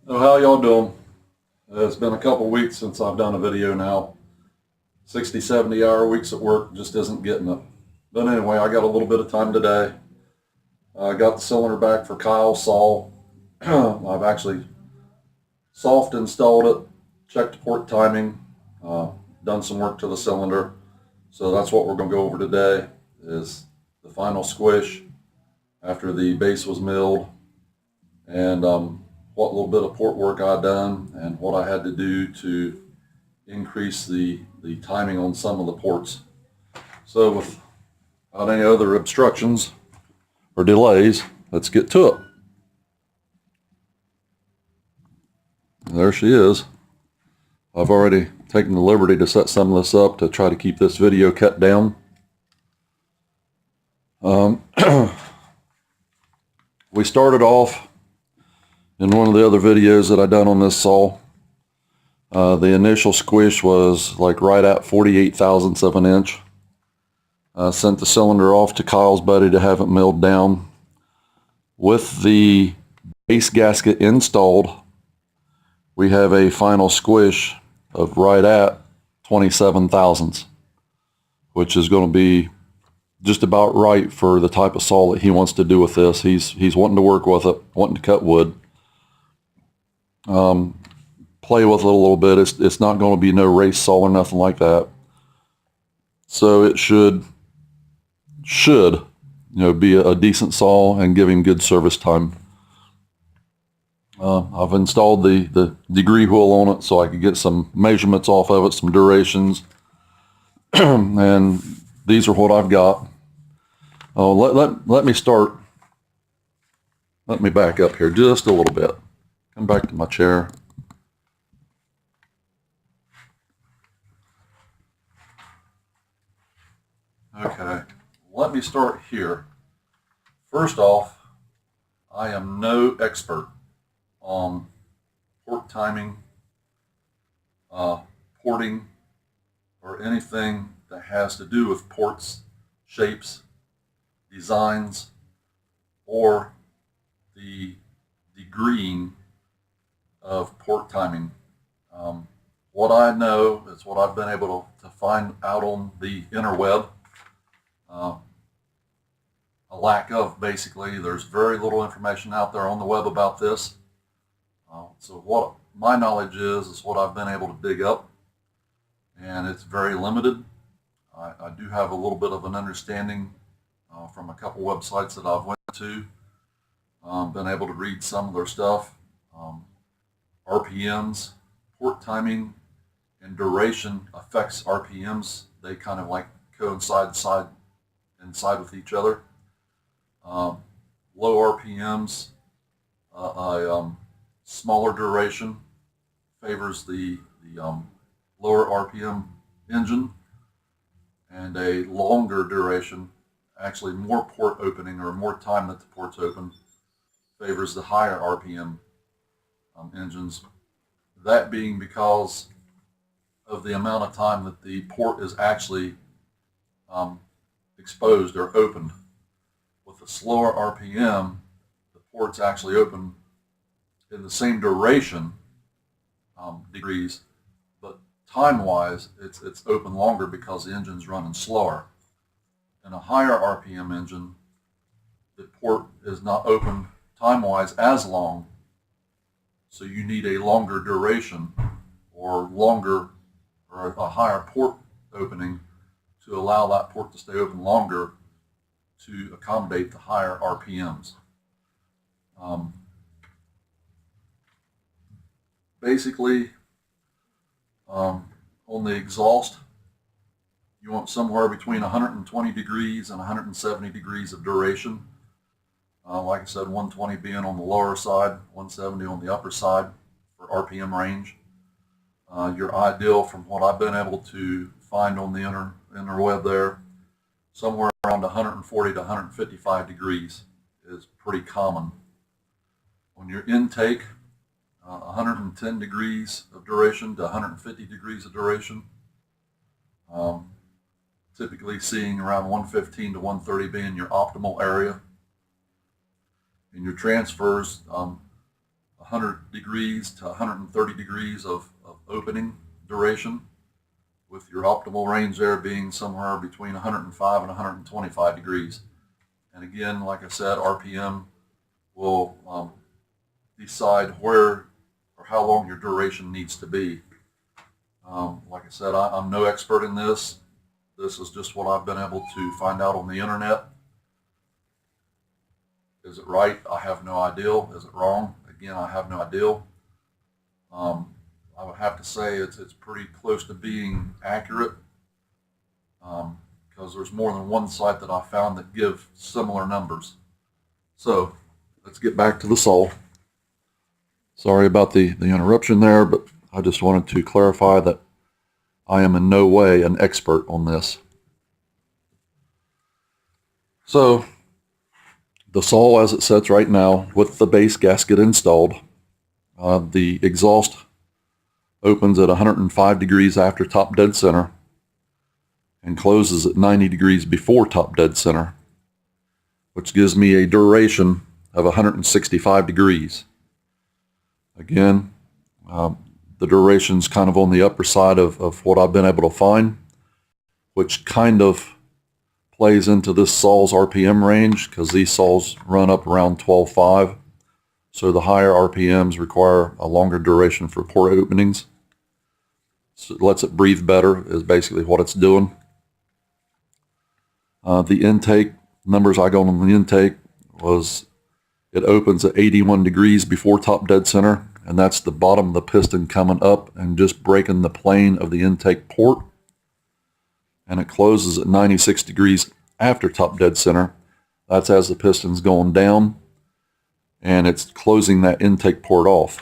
Oh, how y'all doing? It's been a couple weeks since I've done a video now. 60, 70-hour weeks at work just isn't getting it. But anyway, I got a little bit of time today. I got the cylinder back for Kyle's saw. I've actually soft installed it, checked port timing, done some work to the cylinder. So that's what we're going to go over today, is the final squish after the base was milled, and what little bit of port work I'd done and what I had to do to increase the timing on some of the ports. So without any other obstructions or delays, let's get to it. There she is. I've already taken the liberty to set some of this up to try to keep this video cut down. We started off in one of the other videos that I done on this saw. The initial squish was like right at 48 thousandths of an inch. Sent the cylinder off to Kyle's buddy to have it milled down. With the base gasket installed, we have a final squish of right at 27 thousandths, which is going to be just about right for the type of saw that he wants to do with this. He's wanting to work with it, wanting to cut wood. Play with it a little bit. It's not going to be no race saw or nothing like that. So it should be a decent saw and give him good service time. I've installed the degree wheel on it so I could get some measurements off of it, some durations, and these are what I've got. Let me start. Let me back up here just a little bit. Come back to my chair. Okay, let me start here. First off, I am no expert on port timing, porting, or anything that has to do with ports, shapes, designs, or the degreeing of port timing. What I know is what I've been able to find out on the interweb. A lack of, basically. There's very little information out there on the web about this. So what my knowledge is what I've been able to dig up, and it's very limited. I do have a little bit of an understanding from a couple websites that I've went to, been able to read some of their stuff. RPMs, port timing, and duration affects RPMs. They kind of like coincide inside with each other. Low RPMs, smaller duration favors the lower RPM engine, and a longer duration, actually more port opening or more time that the port's open, favors the higher RPM engines. That being because of the amount of time that the port is actually exposed or opened. With a slower RPM, the port's actually open in the same duration, degrees, but time-wise, it's open longer because the engine's running slower. In a higher RPM engine, the port is not open time-wise as long, so you need a longer duration or a higher port opening to allow that port to stay open longer to accommodate the higher RPMs. Basically, on the exhaust, you want somewhere between 120 degrees and 170 degrees of duration. Like I said, 120 being on the lower side, 170 on the upper side for RPM range. Your ideal, from what I've been able to find on the interweb there, somewhere around 140 to 155 degrees is pretty common. On your intake, 110 degrees of duration to 150 degrees of duration. Typically seeing around 115 to 130 being your optimal area. In your transfers, 100 degrees to 130 degrees of opening duration, with your optimal range there being somewhere between 105 and 125 degrees. And again, like I said, RPM will decide where or how long your duration needs to be. Like I said, I'm no expert in this. This is just what I've been able to find out on the internet. Is it right? I have no idea. Is it wrong? Again, I have no idea. I would have to say it's pretty close to being accurate, because there's more than one site that I found that give similar numbers. So let's get back to the saw. Sorry about the interruption there, but I just wanted to clarify that I am in no way an expert on this. So the saw as it sits right now with the base gasket installed, the exhaust opens at 105 degrees after top dead center and closes at 90 degrees before top dead center, which gives me a duration of 165 degrees. Again, the duration's kind of on the upper side of what I've been able to find, which kind of plays into this saw's RPM range, because these saws run up around 12.5. So the higher RPMs require a longer duration for port openings. So it lets it breathe better is basically what it's doing. The intake, numbers I got on the intake was it opens at 81 degrees before top dead center, and that's the bottom of the piston coming up and just breaking the plane of the intake port. And it closes at 96 degrees after top dead center. That's as the piston's going down, and it's closing that intake port off.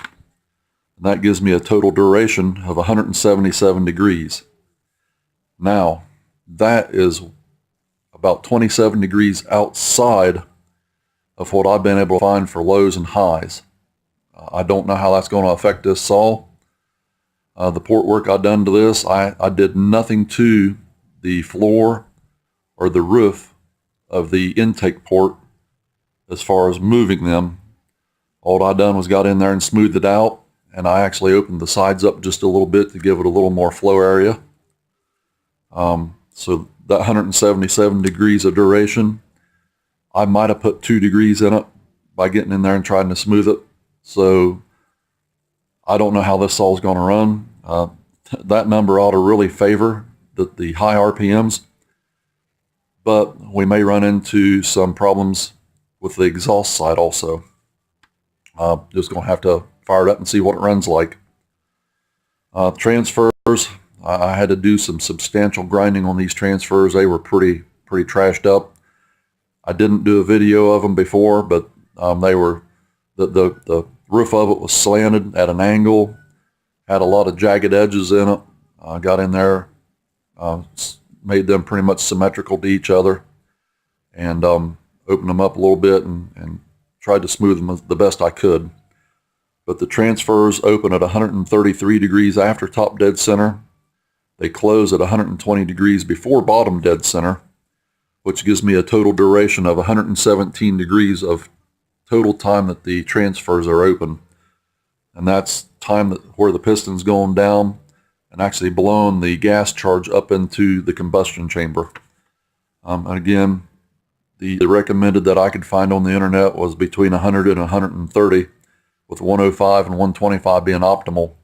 And that gives me a total duration of 177 degrees. Now, that is about 27 degrees outside of what I've been able to find for lows and highs. I don't know how that's going to affect this saw. The port work I've done to this, I did nothing to the floor or the roof of the intake port as far as moving them. All I done was got in there and smoothed it out, and I actually opened the sides up just a little bit to give it a little more flow area. So that 177 degrees of duration, I might have put 2 degrees in it by getting in there and trying to smooth it. So I don't know how this saw is going to run. That number ought to really favor the high RPMs, but we may run into some problems with the exhaust side also. Just going to have to fire it up and see what it runs like. Transfers, I had to do some substantial grinding on these transfers. They were pretty trashed up. I didn't do a video of them before, but they were, the roof of it was slanted at an angle, had a lot of jagged edges in it. I got in there, made them pretty much symmetrical to each other, and opened them up a little bit and tried to smooth them the best I could. But the transfers open at 133 degrees after top dead center. They close at 120 degrees before bottom dead center, which gives me a total duration of 117 degrees of total time that the transfers are open. And that's time where the piston's going down and actually blowing the gas charge up into the combustion chamber. And again, the recommended that I could find on the internet was between 100 and 130, with 105 and 125 being optimal.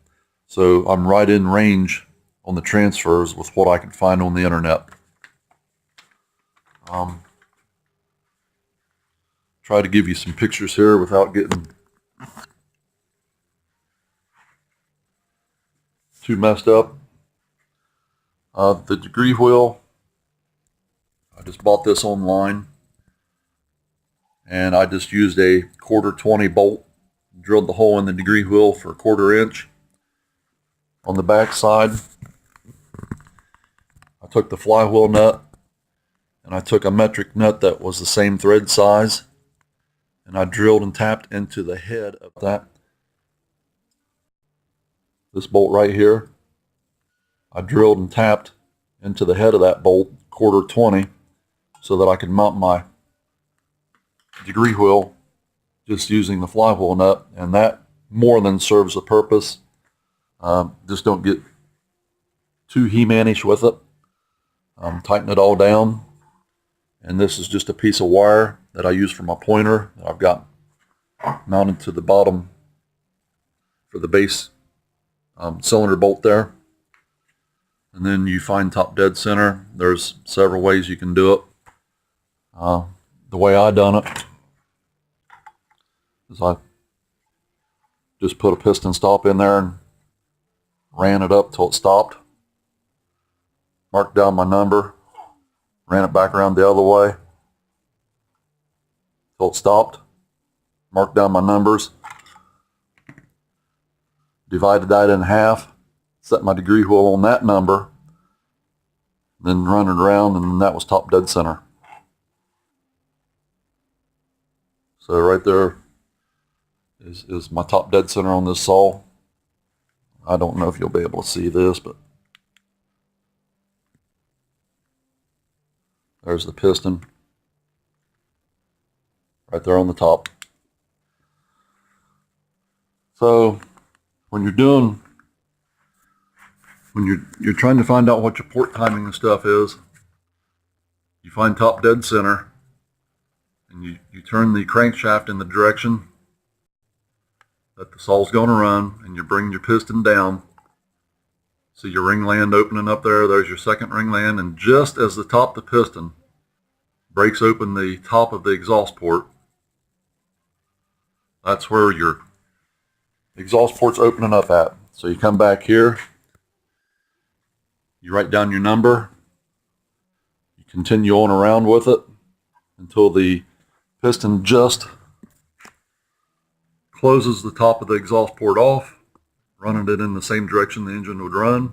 So I'm right in range on the transfers with what I could find on the internet. Try to give you some pictures here without getting too messed up. The degree wheel, I just bought this online, and I just used a 1/4 bolt, drilled the hole in the degree wheel for 1/4 inch. On the back side, I took the flywheel nut, and I took a metric nut that was the same thread size, and I drilled and tapped into the head of that. This bolt right here, I drilled and tapped into the head of that bolt 1/4 so that I could mount my degree wheel just using the flywheel nut, and that more than serves the purpose. Just don't get too He-Man-ish with it. Tighten it all down. And this is just a piece of wire that I use for my pointer that I've got mounted to the bottom for the base cylinder bolt there. And then you find top dead center. There's several ways you can do it. The way I done it is I just put a piston stop in there and ran it up till it stopped. Marked down my number, ran it back around the other way till it stopped. Marked down my numbers, divided that in half, set my degree wheel on that number, then run it around, and that was top dead center. So right there is my top dead center on this saw. I don't know if you'll be able to see this, but there's the piston right there on the top. So when you're trying to find out what your port timing and stuff is, you find top dead center, and you turn the crankshaft in the direction that the saw's going to run, and you bring your piston down. See your ring land opening up there. There's your second ring land, and just as the top of the piston breaks open the top of the exhaust port, that's where your exhaust port's opening up at. So you come back here, you write down your number, you continue on around with it until the piston just closes the top of the exhaust port off, running it in the same direction the engine would run.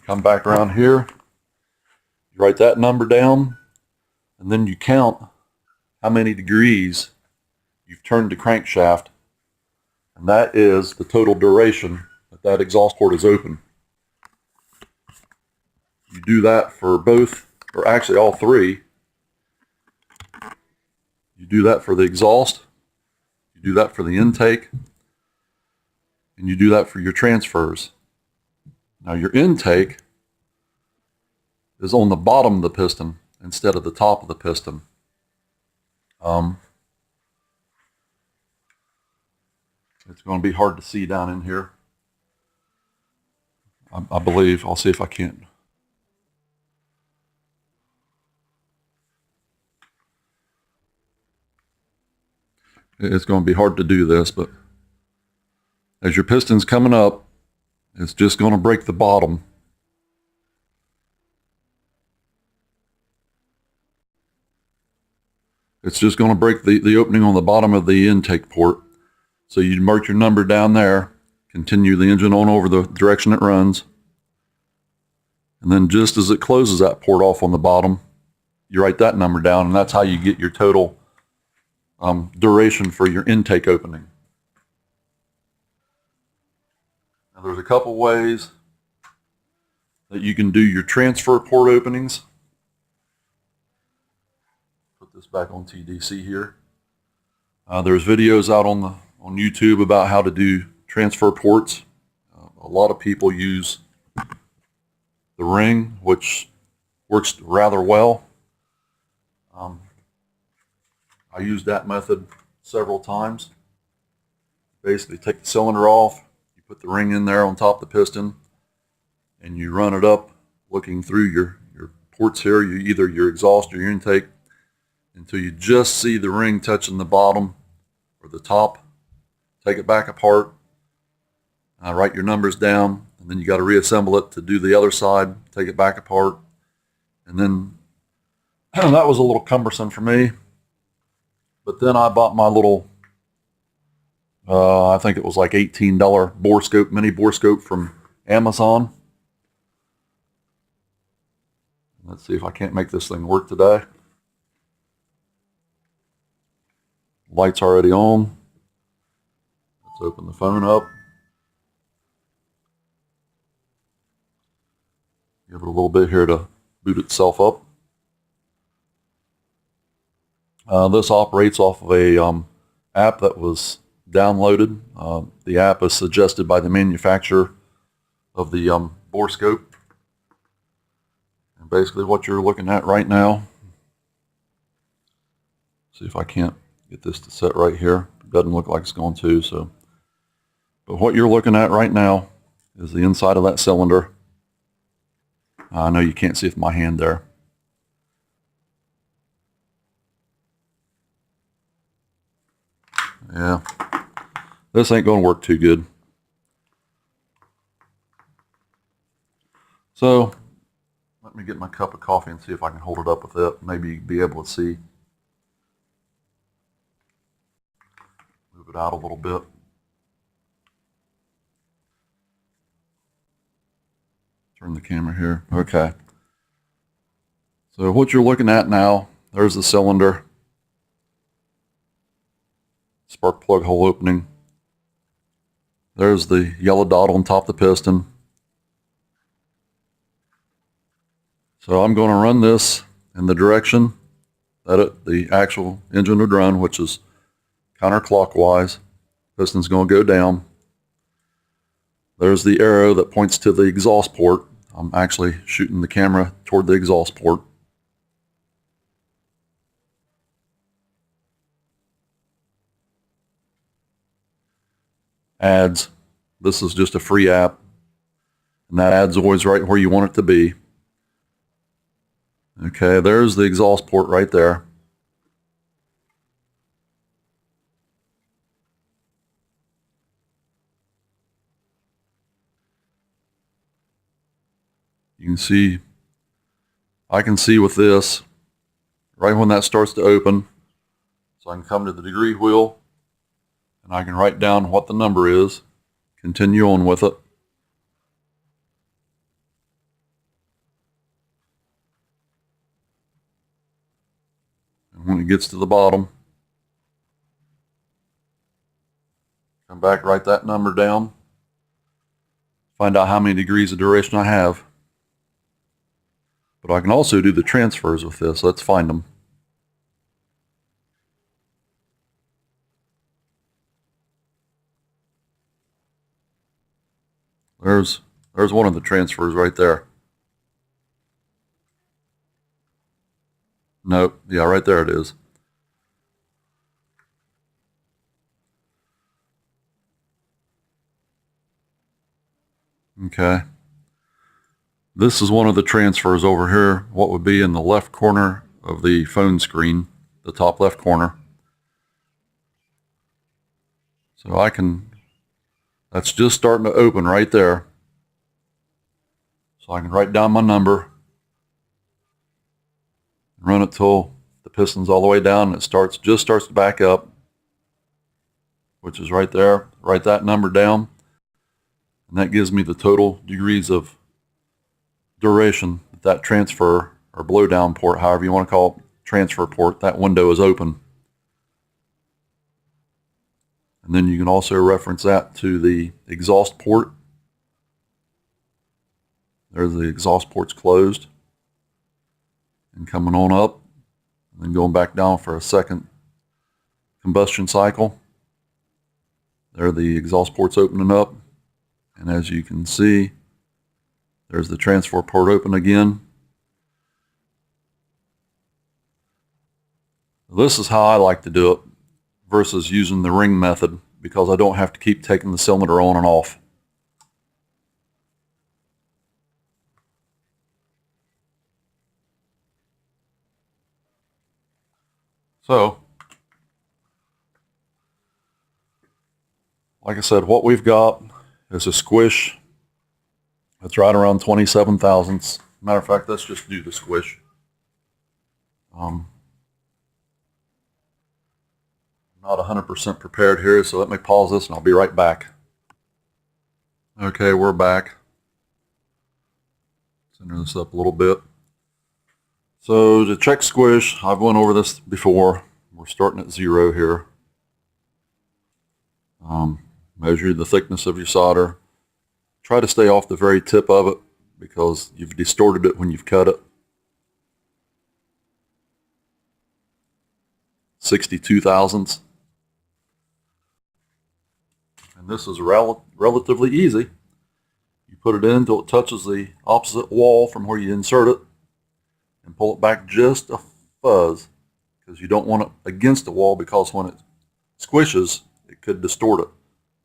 Come back around here, you write that number down, and then you count how many degrees you've turned the crankshaft, and that is the total duration that exhaust port is open. You do that for both, or actually all three. You do that for the exhaust, you do that for the intake, and you do that for your transfers. Now your intake is on the bottom of the piston instead of the top of the piston. It's going to be hard to see down in here. I believe. I'll see if I can't. It's going to be hard to do this, but as your piston's coming up, it's just going to break the bottom. It's just going to break the opening on the bottom of the intake port. So you mark your number down there, continue the engine on over the direction it runs, and then just as it closes that port off on the bottom, you write that number down, and that's how you get your total duration for your intake opening. Now there's a couple ways that you can do your transfer port openings. Put this back on TDC here. There's videos out on YouTube about how to do transfer ports. A lot of people use the ring, which works rather well. I used that method several times. Basically take the cylinder off, you put the ring in there on top of the piston, and you run it up looking through your ports here, either your exhaust or your intake, until you just see the ring touching the bottom or the top. Take it back apart, write your numbers down, and then you got to reassemble it to do the other side, take it back apart, and then that was a little cumbersome for me. But then I bought my little, I think it was like $18 bore scope, mini bore scope from Amazon. Let's see if I can't make this thing work today. Light's already on. Let's open the phone up. Give it a little bit here to boot itself up. This operates off of a app that was downloaded. The app is suggested by the manufacturer of the bore scope. And basically what you're looking at right now, see if I can't get this to set right here. It doesn't look like it's going to, so. But what you're looking at right now is the inside of that cylinder. I know you can't see with my hand there. Yeah, this ain't going to work too good. So let me get my cup of coffee and see if I can hold it up with it. Maybe you'd be able to see. Move it out a little bit. Turn the camera here. Okay. So what you're looking at now, there's the cylinder. Spark plug hole opening. There's the yellow dot on top of the piston. So I'm going to run this in the direction that the actual engine would run, which is counterclockwise. Piston's going to go down. There's the arrow that points to the exhaust port. I'm actually shooting the camera toward the exhaust port. Adds. This is just a free app. And that adds always right where you want it to be. Okay, there's the exhaust port right there. You can see, I can see with this, right when that starts to open, so I can come to the degree wheel, and I can write down what the number is, continue on with it. And when it gets to the bottom, come back, write that number down, find out how many degrees of duration I have. But I can also do the transfers with this. Let's find them. There's one of the transfers right there. Nope. Yeah, right there it is. Okay. This is one of the transfers over here, what would be in the left corner of the phone screen, the top left corner. So I can, that's just starting to open right there. So I can write down my number, run it till the piston's all the way down, and it just starts to back up, which is right there. Write that number down, and that gives me the total degrees of duration that transfer or blow down port, however you want to call it, transfer port, that window is open. And then you can also reference that to the exhaust port. There's the exhaust port's closed and coming on up, and then going back down for a second combustion cycle. There the exhaust port's opening up, and as you can see, there's the transfer port open again. This is how I like to do it versus using the ring method, because I don't have to keep taking the cylinder on and off. So, like I said, what we've got is a squish. It's right around 27 thousandths. Matter of fact, let's just do the squish. I'm not 100% prepared here, so let me pause this and I'll be right back. Okay, we're back. Center this up a little bit. So to check squish, I've went over this before. We're starting at 0 here. Measure the thickness of your solder. Try to stay off the very tip of it because you've distorted it when you've cut it. 62 thousandths. And this is relatively easy. You put it in until it touches the opposite wall from where you insert it, and pull it back just a fuzz, because you don't want it against the wall, because when it squishes it could distort it.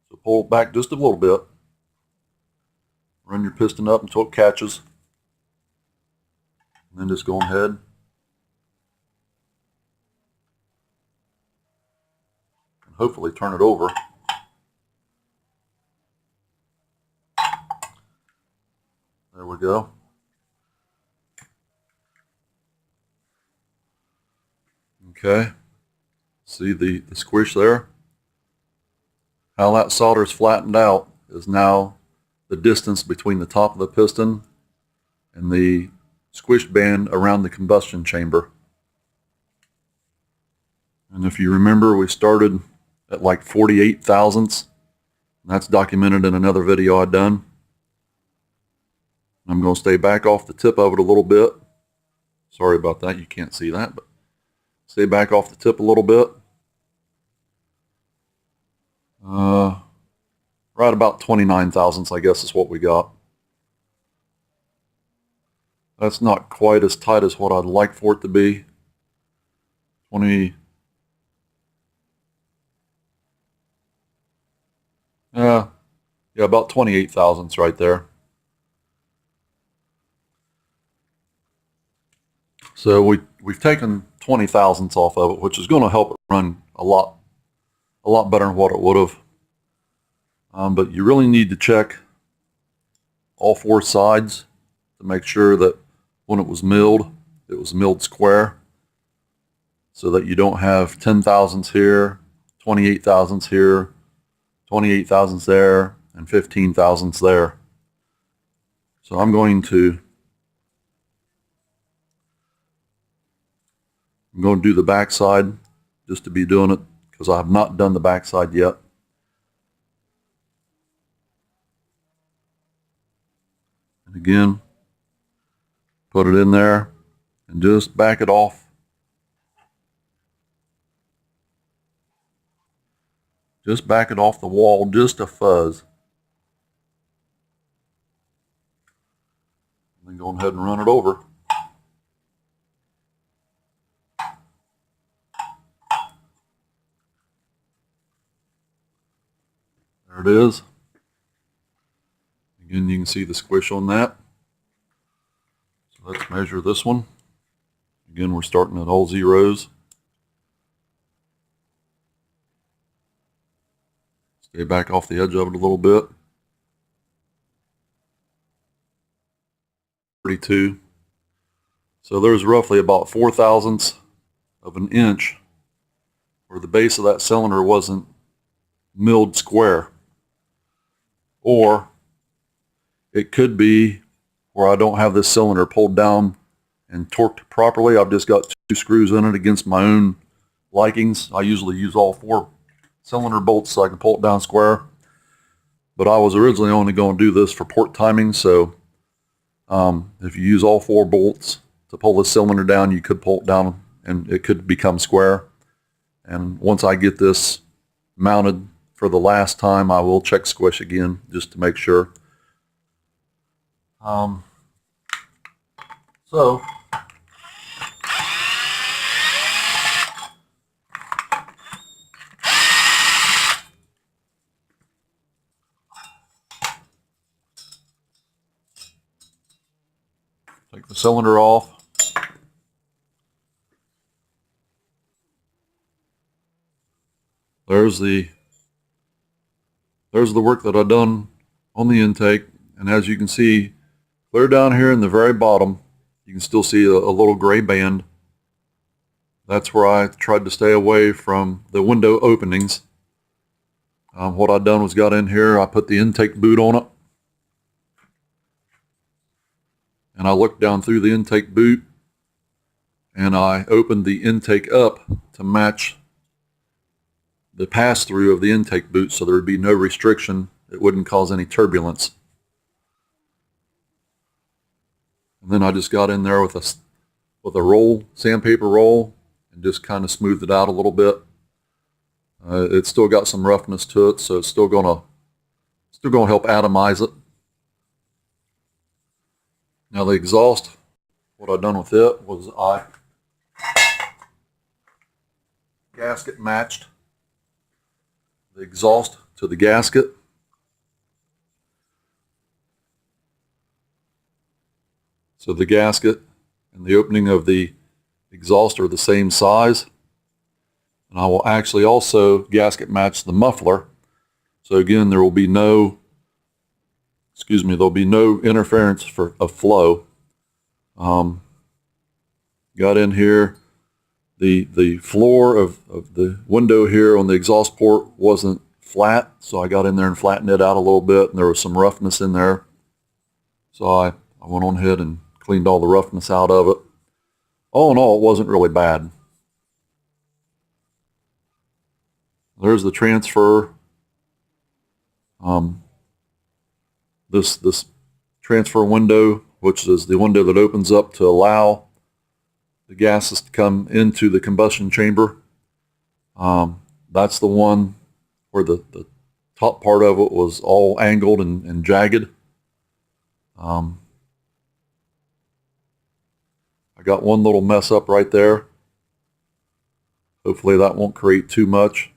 So pull it back just a little bit, run your piston up until it catches, and then just go ahead and hopefully turn it over. There we go. Okay, see the squish there? How that solder is flattened out is now the distance between the top of the piston and the squish band around the combustion chamber. And if you remember, we started at like 48 thousandths. That's documented in another video I've done. I'm going to stay back off the tip of it a little bit. Sorry about that, you can't see that, but stay back off the tip a little bit. Right about 29 thousandths, I guess, is what we got. That's not quite as tight as what I'd like for it to be. 20. Yeah, about 28 thousandths right there. So we've taken 20 thousandths off of it, which is going to help it run a lot better than what it would have. But you really need to check all four sides to make sure that when it was milled square, so that you don't have 10 thousandths here, 28 thousandths here, 28 thousandths there, and 15 thousandths there. So I'm going to do the back side just to be doing it, because I have not done the back side yet. And again, put it in there and just back it off. Just back it off the wall just a fuzz. And then go ahead and run it over. There it is. Again, you can see the squish on that. So let's measure this one. Again, we're starting at all zeros. Stay back off the edge of it a little bit. 32. So there's roughly about 4 thousandths of an inch where the base of that cylinder wasn't milled square. Or it could be where I don't have this cylinder pulled down and torqued properly. I've just got 2 screws in it against my own likings. I usually use all 4 cylinder bolts so I can pull it down square. But I was originally only going to do this for port timing, so if you use all 4 bolts to pull this cylinder down, you could pull it down and it could become square. And once I get this mounted for the last time, I will check squish again just to make sure. So take the cylinder off. There's the work that I've done on the intake, and as you can see, clear down here in the very bottom, you can still see a little gray band. That's where I tried to stay away from the window openings. What I've done was got in here, I put the intake boot on it, and I looked down through the intake boot, and I opened the intake up to match the pass-through of the intake boot, so there would be no restriction. It wouldn't cause any turbulence. And then I just got in there with a roll, sandpaper roll, and just kind of smoothed it out a little bit. It's still got some roughness to it, so it's still gonna help atomize it. Now the exhaust, what I've done with it was I gasket matched the exhaust to the gasket. So the gasket and the opening of the exhaust are the same size. And I will actually also gasket match the muffler. So again, there will be no, there'll be no interference of flow. Got in here, the floor of the window here on the exhaust port wasn't flat, so I got in there and flattened it out a little bit, and there was some roughness in there. So I went on ahead and cleaned all the roughness out of it. All in all, it wasn't really bad. There's the transfer. This transfer window, which is the window that opens up to allow the gases to come into the combustion chamber. That's the one where the top part of it was all angled and jagged. I got one little mess up right there. Hopefully that won't create too much.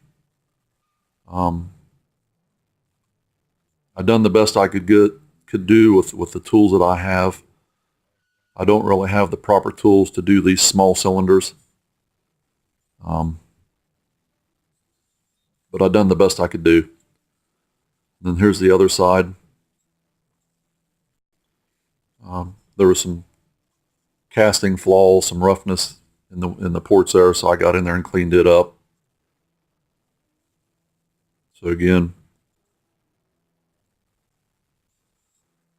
I've done the best I could do with the tools that I have. I don't really have the proper tools to do these small cylinders. But I've done the best I could do. Then here's the other side. There was some casting flaws, some roughness in the ports there, so I got in there and cleaned it up. So again,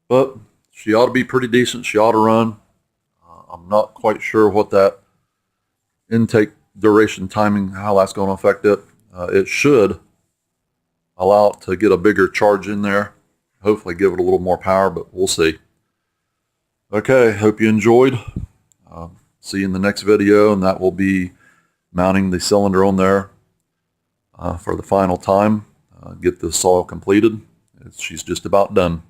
but she ought to be pretty decent. She ought to run. I'm not quite sure what that intake duration timing, how that's going to affect it. It should allow it to get a bigger charge in there. Hopefully give it a little more power, but we'll see. Okay, hope you enjoyed. See you in the next video, and that will be mounting the cylinder on there for the final time. Get this all completed. She's just about done.